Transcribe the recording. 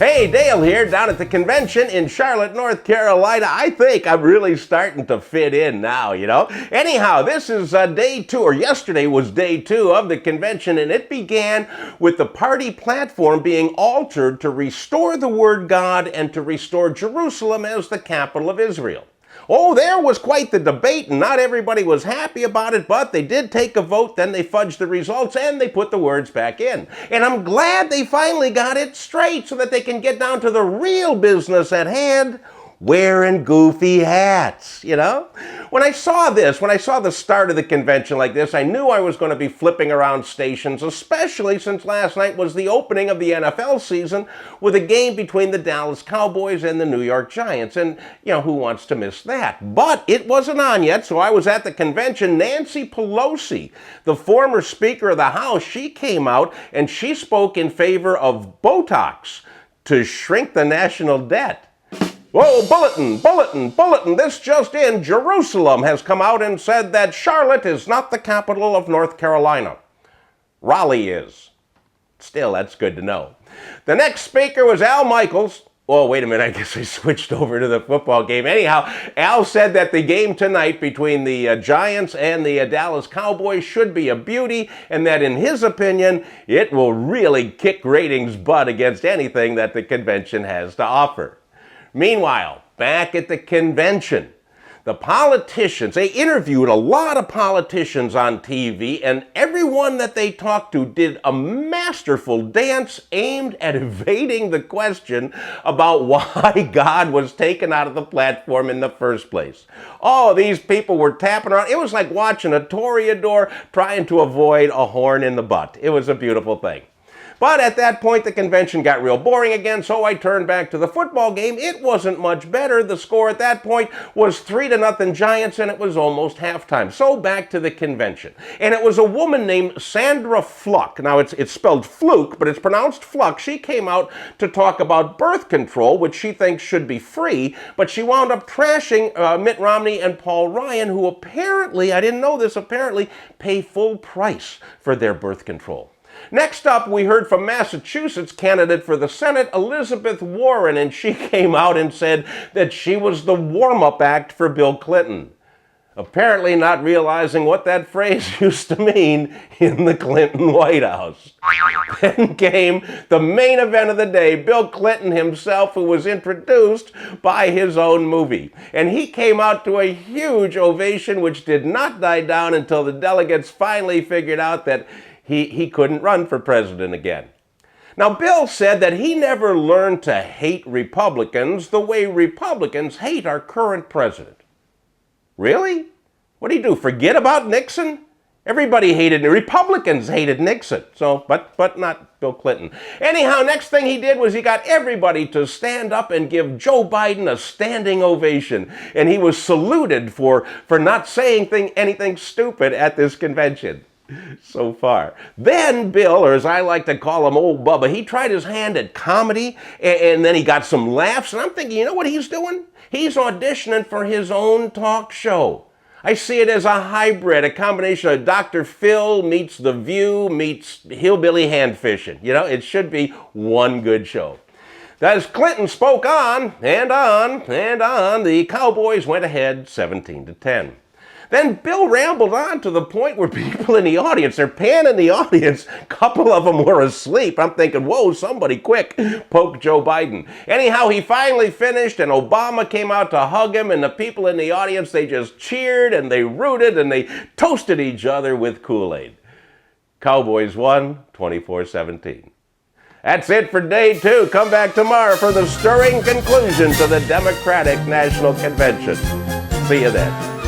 Hey, Dale here, down at the convention in Charlotte, North Carolina. I think I'm really starting to fit in now, Anyhow, this is day 2, or yesterday was day 2 of the convention, and it began with the party platform being altered to restore the word God and to restore Jerusalem as the capital of Israel. Oh, there was quite the debate, and not everybody was happy about it, but they did take a vote, then they fudged the results, and they put the words back in. And I'm glad they finally got it straight so that they can get down to the real business at hand, wearing goofy hats, When I saw the start of the convention like this, I knew I was going to be flipping around stations, especially since last night was the opening of the NFL season with a game between the Dallas Cowboys and the New York Giants. And, who wants to miss that? But it wasn't on yet, so I was at the convention. Nancy Pelosi, the former Speaker of the House, she came out and she spoke in favor of Botox to shrink the national debt. Whoa, bulletin, this just in. Jerusalem has come out and said that Charlotte is not the capital of North Carolina. Raleigh is. Still, that's good to know. The next speaker was Al Michaels. Oh, wait a minute, I guess I switched over to the football game. Anyhow, Al said that the game tonight between the Giants and the Dallas Cowboys should be a beauty, and that in his opinion, it will really kick ratings butt against anything that the convention has to offer. Meanwhile, back at the convention, the politicians, they interviewed a lot of politicians on TV, and everyone that they talked to did a masterful dance aimed at evading the question about why God was taken out of the platform in the first place. Oh, these people were tapping around. It was like watching a toreador trying to avoid a horn in the butt. It was a beautiful thing. But at that point, the convention got real boring again, so I turned back to the football game. It wasn't much better. The score at that point was 3-0 Giants, and it was almost halftime. So back to the convention. And it was a woman named Sandra Fluck. Now, it's spelled Fluke, but it's pronounced Fluck. She came out to talk about birth control, which she thinks should be free, but she wound up trashing Mitt Romney and Paul Ryan, who apparently, I didn't know this, apparently pay full price for their birth control. Next up, we heard from Massachusetts candidate for the Senate, Elizabeth Warren, and she came out and said that she was the warm-up act for Bill Clinton. Apparently not realizing what that phrase used to mean in the Clinton White House. Then came the main event of the day, Bill Clinton himself, who was introduced by his own movie. And he came out to a huge ovation, which did not die down until the delegates finally figured out that he couldn't run for president again. Now, Bill said that he never learned to hate Republicans the way Republicans hate our current president. Really? What did he do, forget about Nixon? Everybody hated, Republicans hated Nixon, but not Bill Clinton. Anyhow, next thing he did was he got everybody to stand up and give Joe Biden a standing ovation. And he was saluted for not saying anything stupid at this convention. So far. Then Bill, or as I like to call him, Old Bubba, he tried his hand at comedy, and then he got some laughs, and I'm thinking, you know what he's doing? He's auditioning for his own talk show. I see it as a hybrid, a combination of Dr. Phil meets The View meets hillbilly hand fishing. It should be one good show. As Clinton spoke on, and on, and on, the Cowboys went ahead 17-10. Then Bill rambled on to the point where people in the audience, they're panning the audience, a couple of them were asleep. I'm thinking, whoa, somebody quick, poke Joe Biden. Anyhow, he finally finished, and Obama came out to hug him, and the people in the audience, they just cheered, and they rooted, and they toasted each other with Kool-Aid. Cowboys won 24-17. That's it for day 2. Come back tomorrow for the stirring conclusion to the Democratic National Convention. See you then.